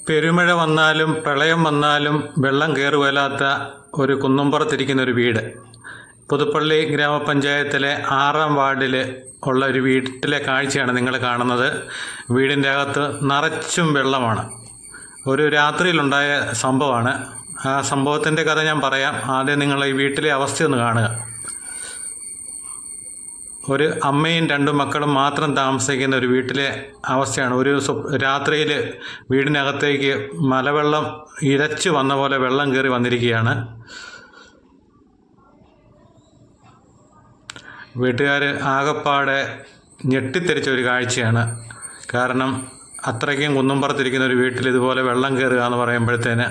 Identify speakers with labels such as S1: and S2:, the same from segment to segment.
S1: പെരുമഴ വന്നാലും പ്രളയം വന്നാലും വെള്ളം കയറുവല്ലാത്ത ഒരു കുന്നുംപുറത്തിരിക്കുന്ന ഒരു വീട്. പുതുപ്പള്ളി ഗ്രാമപഞ്ചായത്തിലെ 6-ാം വാർഡിൽ ഉള്ള ഒരു വീട്ടിലെ കാഴ്ചയാണ് നിങ്ങൾ കാണുന്നത്. വീടിൻ്റെ അകത്ത് നിറച്ചും വെള്ളമാണ്. ഒരു രാത്രിയിലുണ്ടായ സംഭവമാണ്. ആ സംഭവത്തിൻ്റെ കഥ ഞാൻ പറയാം. ആദ്യം നിങ്ങൾ ഈ വീട്ടിലെ അവസ്ഥയൊന്ന് കാണുക. ഒരു അമ്മയും 2 മക്കളും മാത്രം താമസിക്കുന്ന ഒരു വീട്ടിലെ അവസ്ഥയാണ്. ഒരു രാത്രിയിൽ വീടിനകത്തേക്ക് മലവെള്ളം ഇരച്ചു വന്ന പോലെ വെള്ളം കയറി വന്നിരിക്കുകയാണ്. വീട്ടുകാർ ആകപ്പാടെ ഞെട്ടിത്തെറിച്ച ഒരു കാഴ്ചയാണ്. കാരണം അത്രയ്ക്കും കുന്നുംപുറത്തിരിക്കുന്ന ഒരു വീട്ടിൽ ഇതുപോലെ വെള്ളം കയറുക എന്ന് പറയുമ്പോഴത്തേന്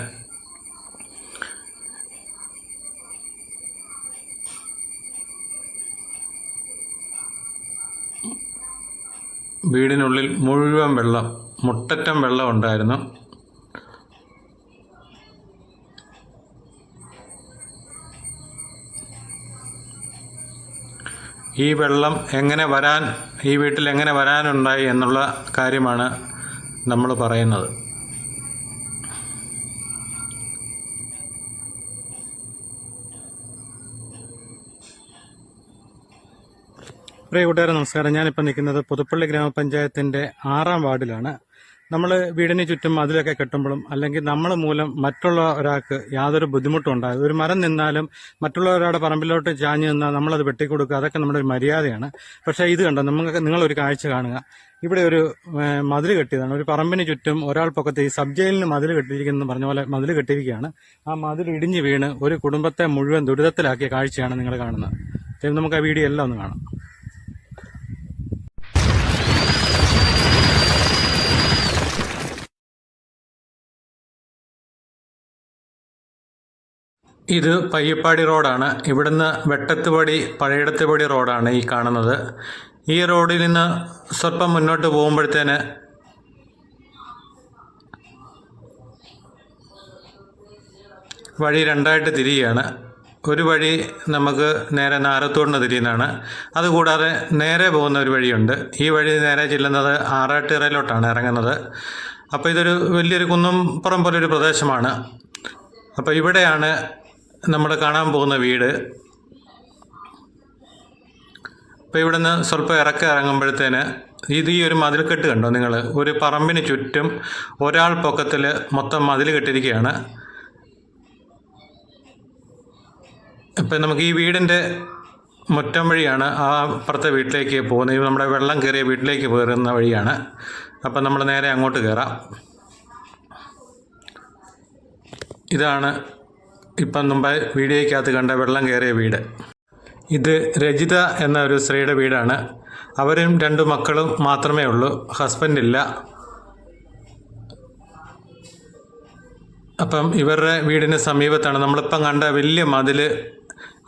S1: വീടിനുള്ളിൽ മുഴുവൻ വെള്ളം, മുട്ടറ്റം വെള്ളം ഉണ്ടായിരുന്നു. ഈ വെള്ളം ഈ വീട്ടിൽ എങ്ങനെ വരാനുണ്ടായി എന്നുള്ള കാര്യമാണ് നമ്മൾ പറയുന്നത്. പ്രിയ കൂട്ടുകാരെ നമസ്കാരം. ഞാനിപ്പോൾ നിൽക്കുന്നത് പുതുപ്പള്ളി ഗ്രാമപഞ്ചായത്തിൻ്റെ 6-ാം വാർഡിലാണ്. നമ്മൾ വീടിന് ചുറ്റും മതിലൊക്കെ കെട്ടുമ്പോഴും അല്ലെങ്കിൽ നമ്മൾ മൂലം മറ്റുള്ള ഒരാൾക്ക് യാതൊരു ബുദ്ധിമുട്ടും ഉണ്ടാകും. ഒരു മരം നിന്നാലും മറ്റുള്ള ഒരാളുടെ പറമ്പിലോട്ട് ചാഞ്ഞ് നിന്നാൽ നമ്മളത് വെട്ടിക്കൊടുക്കുക, അതൊക്കെ നമ്മുടെ ഒരു മര്യാദയാണ്. പക്ഷേ ഇത് കണ്ടോ, നിങ്ങളൊരു കാഴ്ച കാണുക. ഇവിടെ ഒരു മതിൽ കെട്ടിയതാണ്. ഒരു പറമ്പിന് ചുറ്റും ഒരാൾ പൊക്കത്ത് ഈ സബ് ജയിലിന് മതിൽ കെട്ടിയിരിക്കുന്നു പറഞ്ഞ പോലെ മതിൽ കെട്ടിയിരിക്കുകയാണ്. ആ മതിൽ ഇടിഞ്ഞ് വീണ് ഒരു കുടുംബത്തെ മുഴുവൻ ദുരിതത്തിലാക്കിയ കാഴ്ചയാണ് നിങ്ങൾ കാണുന്നത്. നമുക്ക് ആ വീഡിയോ എല്ലാം ഒന്ന് കാണാം. ഇത് പയ്യപ്പാടി റോഡാണ്. ഇവിടുന്ന് വെട്ടത്തുപടി പഴയടത്തുപടി റോഡാണ് ഈ കാണുന്നത്. ഈ റോഡിൽ നിന്ന് സ്വല്പം മുന്നോട്ട് പോകുമ്പോഴത്തേന് വഴി 2ആയിട്ട് തിരിയുകയാണ്. ഒരു വഴി നമുക്ക് നേരെ നാരത്തോടിന് തിരിയുന്നതാണ്. അതുകൂടാതെ നേരെ പോകുന്ന ഒരു വഴിയുണ്ട്. ഈ വഴി നേരെ ചെല്ലുന്നത് ആറാട്ടുകരയിലോട്ടാണ് ഇറങ്ങുന്നത്. അപ്പോൾ ഇതൊരു വലിയൊരു കുന്നുംപുറം പോലൊരു പ്രദേശമാണ്. അപ്പോൾ ഇവിടെയാണ് നമ്മൾ കാണാൻ പോകുന്ന വീട്. അപ്പോൾ ഇവിടുന്ന് സ്വല്പം ഇറങ്ങുമ്പോഴത്തേന് ഈ ഒരു മതിൽക്കെട്ട് കണ്ടോ നിങ്ങൾ? ഒരു പറമ്പിന് ചുറ്റും ഒരാൾ പൊക്കത്തിൽ മൊത്തം മതിൽ കെട്ടിയിരിക്കുകയാണ്. ഇപ്പം നമുക്ക് ഈ വീടിൻ്റെ മുറ്റം വഴിയാണ് ആ അപ്പുറത്തെ വീട്ടിലേക്ക് പോകുന്നത്. ഇത് നമ്മുടെ വെള്ളം കയറിയ വീട്ടിലേക്ക് കയറുന്ന വഴിയാണ്. അപ്പം നമ്മൾ നേരെ അങ്ങോട്ട് കയറാം. ഇതാണ് ഇപ്പം മുമ്പ് വീഡിയോയ്ക്കകത്ത് കണ്ട വെള്ളം കയറിയ വീട്. ഇത് രജിത എന്ന ഒരു സ്ത്രീയുടെ വീടാണ്. അവരും 2 മക്കളും മാത്രമേ ഉള്ളൂ, ഹസ്ബൻഡില്ല. അപ്പം ഇവരുടെ വീടിന് സമീപത്താണ് നമ്മളിപ്പം കണ്ട വലിയ മതിൽ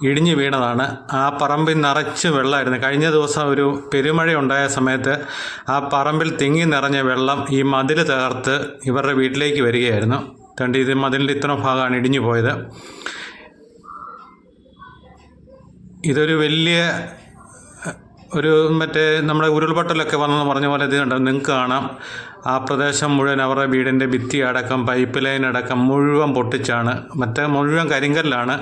S1: ഇടിഞ്ഞു വീണതാണ്. ആ പറമ്പിൽ നിറച്ച് വെള്ളമായിരുന്നു. കഴിഞ്ഞ ദിവസം ഒരു പെരുമഴ ഉണ്ടായ സമയത്ത് ആ പറമ്പിൽ തിങ്ങി നിറഞ്ഞ വെള്ളം ഈ മതിൽ തകർത്ത് ഇവരുടെ വീട്ടിലേക്ക് വരികയായിരുന്നു. കണ്ട് ഇത് മതിലിൻ്റെ ഇത്ര ഭാഗമാണ് ഇടിഞ്ഞു പോയത്. ഇതൊരു വലിയ മറ്റേ നമ്മുടെ ഉരുൾപൊട്ടലൊക്കെ വന്നെന്ന് പറഞ്ഞ പോലെ ഇത് കണ്ടോ, നിങ്ങൾക്ക് കാണാം. ആ പ്രദേശം മുഴുവൻ അവരുടെ വീടിൻ്റെ ഭിത്തി അടക്കം പൈപ്പ് ലൈൻ അടക്കം മുഴുവൻ പൊട്ടിച്ചാണ്. മുഴുവൻ കരിങ്കല്ലാണ്.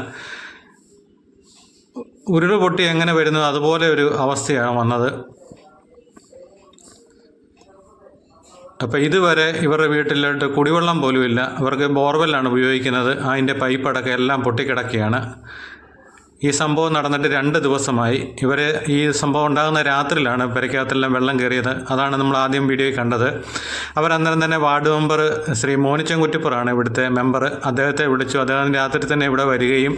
S1: ഉരുൾ പൊട്ടി എങ്ങനെ വരുന്നു അതുപോലെ ഒരു അവസ്ഥയാണ് വന്നത്. അപ്പോൾ ഇതുവരെ ഇവരുടെ വീട്ടിലോട്ട് കുടിവെള്ളം പോലും ഇല്ല. ഇവർക്ക് ബോർവെല്ലാണ് ഉപയോഗിക്കുന്നത്. അതിൻ്റെ പൈപ്പടക്കം എല്ലാം പൊട്ടിക്കിടക്കുകയാണ്. ഈ സംഭവം നടന്നിട്ട് 2 ദിവസമായി. ഈ സംഭവം ഉണ്ടാകുന്ന രാത്രിയിലാണ് പെരയ്ക്കകത്തെല്ലാം വെള്ളം കയറിയത്. അതാണ് നമ്മൾ ആദ്യം വീഡിയോയിൽ കണ്ടത്. അവരന്നേരം തന്നെ വാർഡ് മെമ്പർ ശ്രീ മോനിച്ചൻ കുറ്റിപ്പുറാണ് ഇവിടുത്തെ മെമ്പർ. അദ്ദേഹത്തെ വിളിച്ചു. അദ്ദേഹം രാത്രി തന്നെ ഇവിടെ വരികയും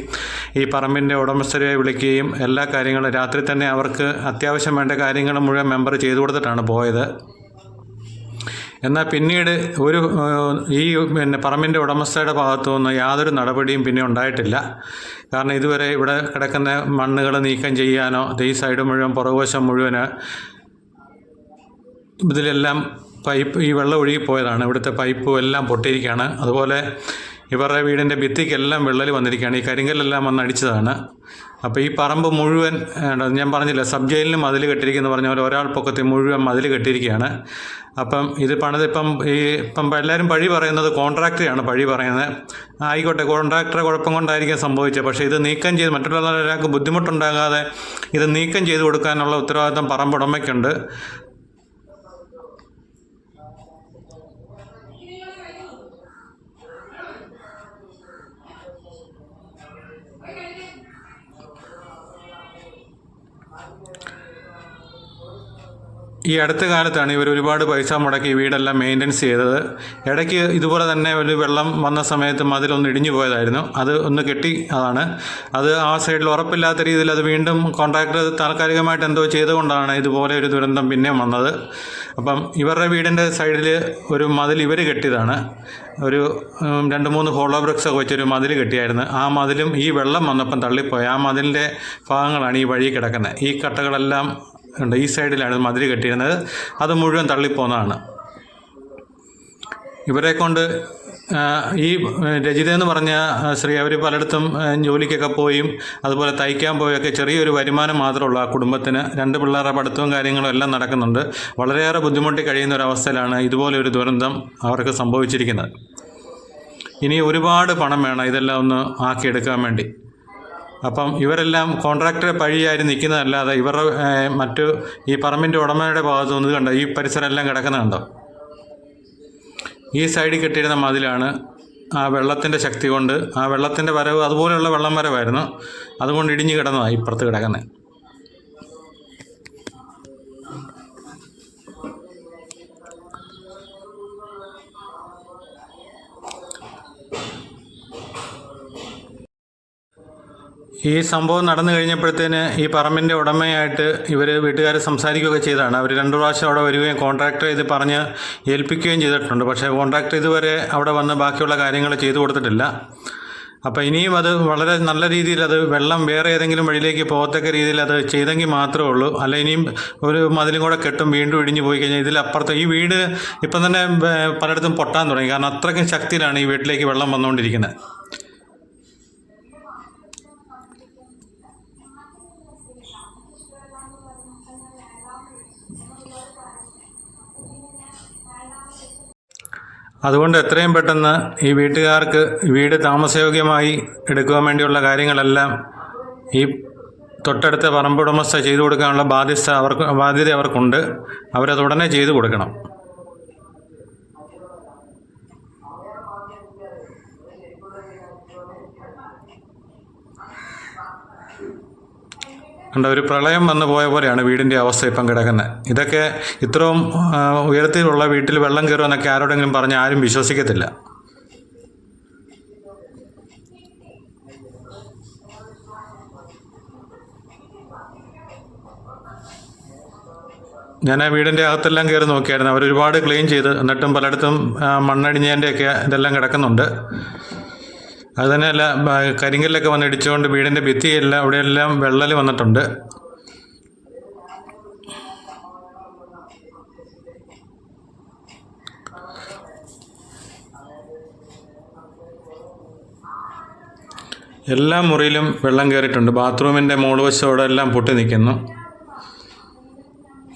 S1: ഈ പറമ്പിൻ്റെ ഉടമസ്ഥരെ വിളിക്കുകയും എല്ലാ കാര്യങ്ങളും രാത്രി തന്നെ അവർക്ക് അത്യാവശ്യം വേണ്ട കാര്യങ്ങൾ മുഴുവൻ മെമ്പർ ചെയ്തു കൊടുത്തിട്ടാണ് പോയത്. എന്നാൽ പിന്നീട് പറമ്പിൻ്റെ ഉടമസ്ഥയുടെ ഭാഗത്തു നിന്ന് യാതൊരു നടപടിയും പിന്നെ ഉണ്ടായിട്ടില്ല. കാരണം ഇതുവരെ ഇവിടെ കിടക്കുന്ന മണ്ണുകൾ നീക്കം ചെയ്യാനോ ഈ സൈഡ് മുഴുവൻ പുറകുവശം മുഴുവൻ ഇതിലെല്ലാം ഈ വെള്ളം ഒഴുകിപ്പോയതാണ്. ഇവിടുത്തെ പൈപ്പും എല്ലാം പൊട്ടിയിരിക്കുകയാണ്. അതുപോലെ ഇവരുടെ വീടിൻ്റെ ഭിത്തിക്കെല്ലാം വിള്ളൽ വന്നിരിക്കുകയാണ്. ഈ കരിങ്കല്ലെല്ലാം വന്ന് അടിച്ചതാണ്. അപ്പോൾ ഈ പറമ്പ് മുഴുവൻ ഞാൻ പറഞ്ഞില്ല, സബ് ജയിലിന് മതിൽ കെട്ടിയിരിക്കുന്നു പറഞ്ഞ പോലെ ഒരാൾ പൊക്കത്തിൽ മുഴുവൻ മതിൽ കെട്ടിയിരിക്കുകയാണ്. അപ്പം ഇത് പണിതിപ്പം എല്ലാവരും പഴി പറയുന്നത് കോൺട്രാക്ടറെയാണ് പഴി പറയുന്നത്. ആയിക്കോട്ടെ, കോൺട്രാക്ടറെ കുഴപ്പം കൊണ്ടായിരിക്കും സംഭവിച്ചത്. പക്ഷേ ഇത് നീക്കം ചെയ്ത് മറ്റുള്ള ഒരാൾക്ക് ബുദ്ധിമുട്ടുണ്ടാകാതെ ഇത് നീക്കം ചെയ്ത് കൊടുക്കാനുള്ള ഉത്തരവാദിത്തം പറമ്പുടമയ്ക്കുണ്ട്. ഈ അടുത്ത കാലത്താണ് ഇവർ ഒരുപാട് പൈസ മുടക്കി വീടെല്ലാം മെയിൻ്റനൻസ് ചെയ്തത്. ഇടയ്ക്ക് ഇതുപോലെ തന്നെ ഒരു വെള്ളം വന്ന സമയത്ത് മതിലൊന്ന് ഇടിഞ്ഞു പോയതായിരുന്നു. അത് ഒന്ന് കെട്ടി അത് ആ സൈഡിൽ ഉറപ്പില്ലാത്ത രീതിയിൽ അത് വീണ്ടും കോൺട്രാക്ടർ താൽക്കാലികമായിട്ട് എന്തോ ചെയ്തുകൊണ്ടാണ് ഇതുപോലെ ഒരു ദുരന്തം പിന്നെയും വന്നത്. അപ്പം ഇവരുടെ വീടിൻ്റെ സൈഡിൽ ഒരു മതിൽ ഇവർ കെട്ടിയതാണ്. ഒരു 2-3 ഹോളോ ബ്രിക്സൊക്കെ വെച്ചൊരു മതിൽ കെട്ടിയായിരുന്നു. ആ മതിലും ഈ വെള്ളം വന്നപ്പം തള്ളിപ്പോയി. ആ മതിലിൻ്റെ ഭാഗങ്ങളാണ് ഈ വഴി കിടക്കുന്നത്. ഈ കട്ടകളെല്ലാം ഉണ്ട്. ഈ സൈഡിലാണ് മതിൽ കെട്ടിയിരുന്നത്. അത് മുഴുവൻ തള്ളിപ്പോന്നതാണ്. ഇവരെ കൊണ്ട് ഈ രജിത എന്ന് പറഞ്ഞ സ്ത്രീ, അവർ പലയിടത്തും ജോലിക്കൊക്കെ പോയും അതുപോലെ തയ്ക്കാൻ പോയൊക്കെ ചെറിയൊരു വരുമാനം മാത്രമുള്ളൂ ആ കുടുംബത്തിന്. 2 പിള്ളേരുടെ പഠിത്തവും കാര്യങ്ങളും എല്ലാം നടക്കുന്നുണ്ട്. വളരെയേറെ ബുദ്ധിമുട്ടി കഴിയുന്ന ഒരവസ്ഥയിലാണ് ഇതുപോലൊരു ദുരന്തം അവർക്ക് സംഭവിച്ചിരിക്കുന്നത്. ഇനി ഒരുപാട് പണം വേണം ഇതെല്ലാം ഒന്ന് ആക്കിയെടുക്കാൻ വേണ്ടി. അപ്പം ഇവരെല്ലാം കോൺട്രാക്ടറെ പഴിയായി നിൽക്കുന്നതല്ലാതെ ഇവരുടെ മറ്റു ഈ പറമ്പിൻ്റെ ഉടമയുടെ ഭാഗത്തു നിന്ന് കണ്ടോ, ഈ പരിസരം എല്ലാം കിടക്കുന്നുണ്ടോ. ഈ സൈഡിൽ കെട്ടിയിരുന്ന മതിലാണ് ആ വെള്ളത്തിൻ്റെ ശക്തി കൊണ്ട്, ആ വെള്ളത്തിൻ്റെ വരവ് അതുപോലെയുള്ള വെള്ളം വരവായിരുന്നു, അതുകൊണ്ട് ഇടിഞ്ഞു കിടന്നതാണ് ഇപ്പുറത്ത് കിടക്കുന്നത്. ഈ സംഭവം നടന്നു കഴിഞ്ഞപ്പോഴത്തേന് ഈ പറമ്പിൻ്റെ ഉടമയായിട്ട് ഇവർ വീട്ടുകാർ സംസാരിക്കുകയൊക്കെ ചെയ്തതാണ്. അവർ 2 പ്രാവശ്യം അവിടെ വരികയും കോൺട്രാക്ടറെ ഇത് പറഞ്ഞ് ഏൽപ്പിക്കുകയും ചെയ്തിട്ടുണ്ട്. പക്ഷേ കോൺട്രാക്ടർ ഇതുവരെ അവിടെ വന്ന് ബാക്കിയുള്ള കാര്യങ്ങൾ ചെയ്തു കൊടുത്തിട്ടില്ല. അപ്പോൾ ഇനിയും അത് വളരെ നല്ല രീതിയിൽ അത് വെള്ളം വേറെ ഏതെങ്കിലും വഴിയിലേക്ക് പോകത്തക്ക രീതിയിൽ അത് ചെയ്തെങ്കിൽ മാത്രമേ ഉള്ളൂ. അല്ല ഇനിയും ഒരു മതിലും കൂടെ കെട്ടും വീണ്ടും ഇടിഞ്ഞു പോയി കഴിഞ്ഞാൽ ഇതിലപ്പുറത്ത് ഈ വീട് ഇപ്പം തന്നെ പലയിടത്തും പൊട്ടാൻ തുടങ്ങി. കാരണം അത്രയ്ക്കും ശക്തിയിലാണ് ഈ വീട്ടിലേക്ക് വെള്ളം വന്നുകൊണ്ടിരിക്കുന്നത്. അതുകൊണ്ട് എത്രയും പെട്ടെന്ന് ഈ വീട്ടുകാർക്ക് വീട് താമസയോഗ്യമായി എടുക്കുവാൻ വേണ്ടിയുള്ള കാര്യങ്ങളെല്ലാം ഈ തൊട്ടടുത്ത പറമ്പുടമസ്ഥ ചെയ്തു കൊടുക്കാനുള്ള ബാധ്യത അവർക്കുണ്ട്. അവരത് ഉടനെ ചെയ്തു കൊടുക്കണം. കണ്ട ഒരു പ്രളയം വന്നു പോയ പോലെയാണ് വീടിൻ്റെ അവസ്ഥ ഇപ്പം കിടക്കുന്നത്. ഇതൊക്കെ ഇത്രയും ഉയരത്തിലുള്ള വീട്ടിൽ വെള്ളം കയറുമെന്നൊക്കെ ആരോടെങ്കിലും പറഞ്ഞ് ആരും വിശ്വസിക്കത്തില്ല. ഞാൻ ആ വീടിൻ്റെ അകത്തെല്ലാം കയറി നോക്കിയായിരുന്നു. അവരൊരുപാട് ക്ലീൻ ചെയ്ത്, എന്നിട്ടും പലയിടത്തും മണ്ണടിഞ്ഞതിൻ്റെയൊക്കെ ഇതെല്ലാം കിടക്കുന്നുണ്ട്. അത് തന്നെയല്ല, കരിങ്കല്ലൊക്കെ വന്ന് ഇടിച്ചുകൊണ്ട് വീടിൻ്റെ ഭിത്തിയെല്ലാം അവിടെയെല്ലാം വെള്ളൽ വന്നിട്ടുണ്ട്. എല്ലാ മുറിയിലും വെള്ളം കയറിയിട്ടുണ്ട്. ബാത്റൂമിൻ്റെ മുകൾവശത്തോടെ എല്ലാം പൊട്ടി നിൽക്കുന്നു.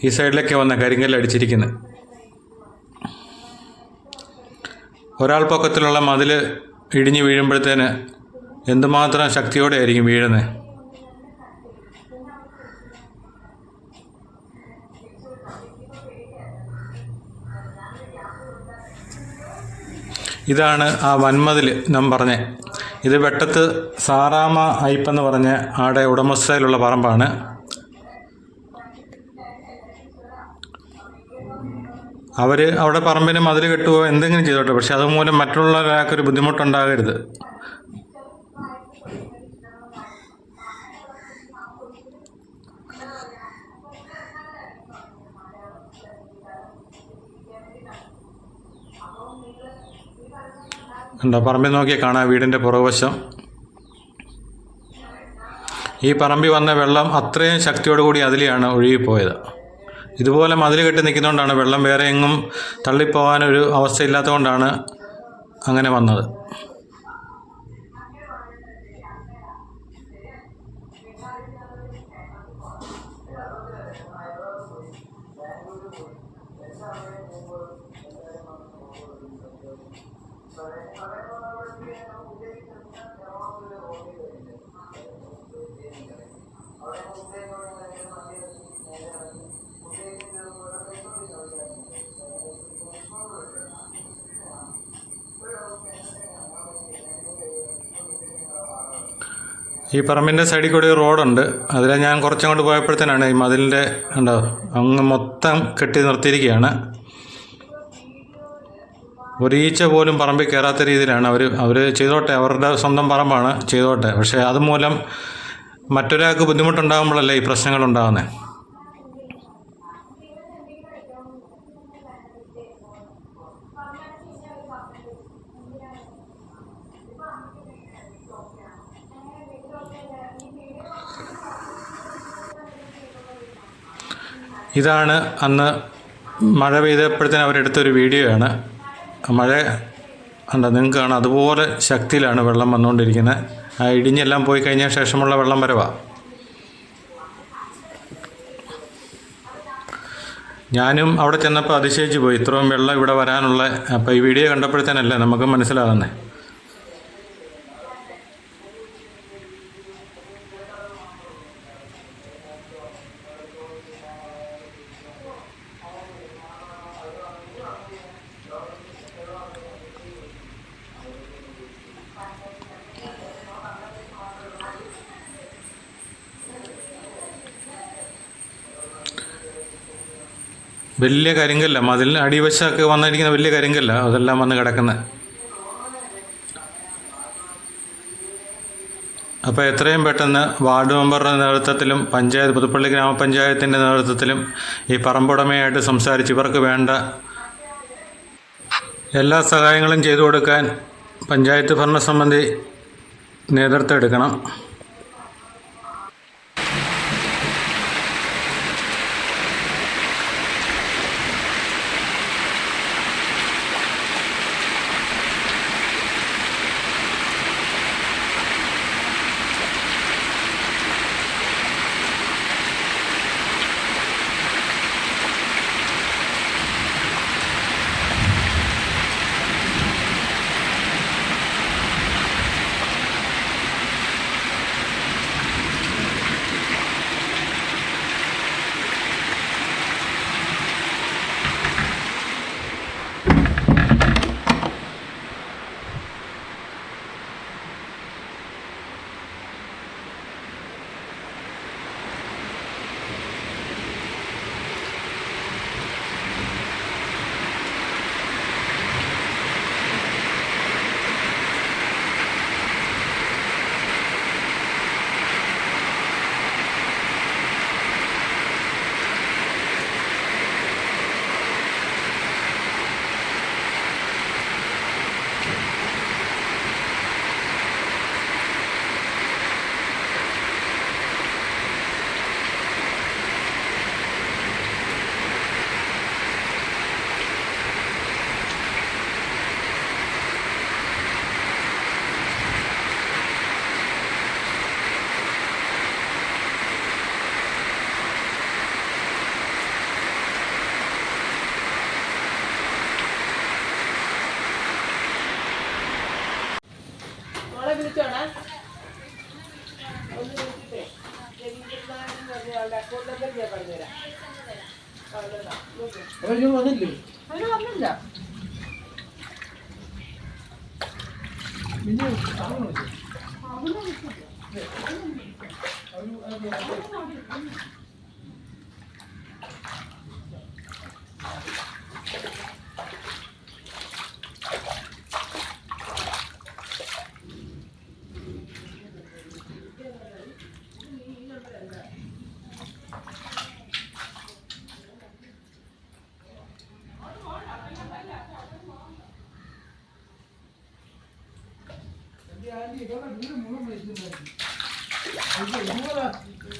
S1: ഈ സൈഡിലൊക്കെ വന്ന കരിങ്കല്ല് അടിച്ചിരിക്കുന്നത്. ഒരാൾ പൊക്കത്തിലുള്ള മതിൽ ഇടിഞ്ഞു വീഴുമ്പോഴത്തേന് എന്തുമാത്രം ശക്തിയോടെ ആയിരിക്കും വീഴുന്നത്. ഇതാണ് ആ വൻമതിൽ നാം പറഞ്ഞത്. ഇത് വെട്ടത്ത് സാറാമ അയ്പെന്ന് പറഞ്ഞ ആടെ ഉടമസ്ഥയിലുള്ള പറമ്പാണ്. അവർ അവിടെ പറമ്പിന് മതിൽ കെട്ടുകയോ എന്തെങ്കിലും ചെയ്തോട്ടെ, പക്ഷെ അതുമൂലം മറ്റുള്ള ഒരാൾക്കൊരു ബുദ്ധിമുട്ടുണ്ടാകരുത്. ഉണ്ടോ, പറമ്പിൽ നോക്കിയാൽ കാണാം വീടിൻ്റെ പുറകുവശം. ഈ പറമ്പിൽ വന്ന വെള്ളം അത്രയും ശക്തിയോടുകൂടി അതിലെയാണ് ഒഴുകിപ്പോയത്. ഇതുപോലെ മതിൽ കെട്ടി നിൽക്കുന്നതുകൊണ്ടാണ് വെള്ളം വേറെ എങ്ങും തള്ളിപ്പോകാനൊരു അവസ്ഥയില്ലാത്തതുകൊണ്ടാണ് അങ്ങനെ വന്നത്. ഈ പറമ്പിൻ്റെ സൈഡിൽ കൂടി ഒരു റോഡുണ്ട്. അതിൽ ഞാൻ കുറച്ചങ്ങോട്ട് പോയപ്പോഴത്തേനാണ് ഈ മതിലിൻ്റെ ഉണ്ടോ അങ്ങ് മൊത്തം കെട്ടി നിർത്തിയിരിക്കുകയാണ്. ഒരീച്ച പോലും പറമ്പിൽ കയറാത്ത രീതിയിലാണ് അവർ ചെയ്തോട്ടെ, അവരുടെ സ്വന്തം പറമ്പാണ്, ചെയ്തോട്ടെ. പക്ഷേ അതുമൂലം മറ്റൊരാൾക്ക് ബുദ്ധിമുട്ടുണ്ടാകുമ്പോഴല്ലേ ഈ പ്രശ്നങ്ങളുണ്ടാകുന്നത്. ഇതാണ് അന്ന് മഴ പെയ്തപ്പോഴത്തേന് അവരെടുത്തൊരു വീഡിയോ ആണ്. മഴ ഉണ്ട്, നിങ്ങൾക്ക് കാണാം, അതുപോലെ ശക്തിയിലാണ് വെള്ളം വന്നുകൊണ്ടിരിക്കുന്നത്. ആ ഇടിഞ്ഞെല്ലാം പോയി കഴിഞ്ഞ ശേഷമുള്ള വെള്ളം വരവാണ്. ഞാനും അവിടെ ചെന്നപ്പോൾ അതിശയിച്ച് പോയി, ഇത്രയും വെള്ളം ഇവിടെ വരാനുള്ള. അപ്പോൾ ഈ വീഡിയോ കണ്ടപ്പോഴത്തേനല്ലേ നമുക്ക് മനസ്സിലാകുന്നത്. വലിയ കരിങ്കല്ല, മതിലിന് അടിവശമൊക്കെ വന്നിരിക്കുന്ന വലിയ കരിങ്കല്ല, അതെല്ലാം വന്ന് കിടക്കുന്നത്. അപ്പോൾ എത്രയും പെട്ടെന്ന് വാർഡ് മെമ്പറുടെ നേതൃത്വത്തിലും പുതുപ്പള്ളി ഗ്രാമപഞ്ചായത്തിൻ്റെ നേതൃത്വത്തിലും ഈ പറമ്പുടമയായിട്ട് സംസാരിച്ച് ഇവർക്ക് വേണ്ട എല്ലാ സഹായങ്ങളും ചെയ്തു കൊടുക്കാൻ പഞ്ചായത്ത് ഭരണസമിതി നേതൃത്വം എടുക്കണം.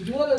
S2: ഇതുപോലെ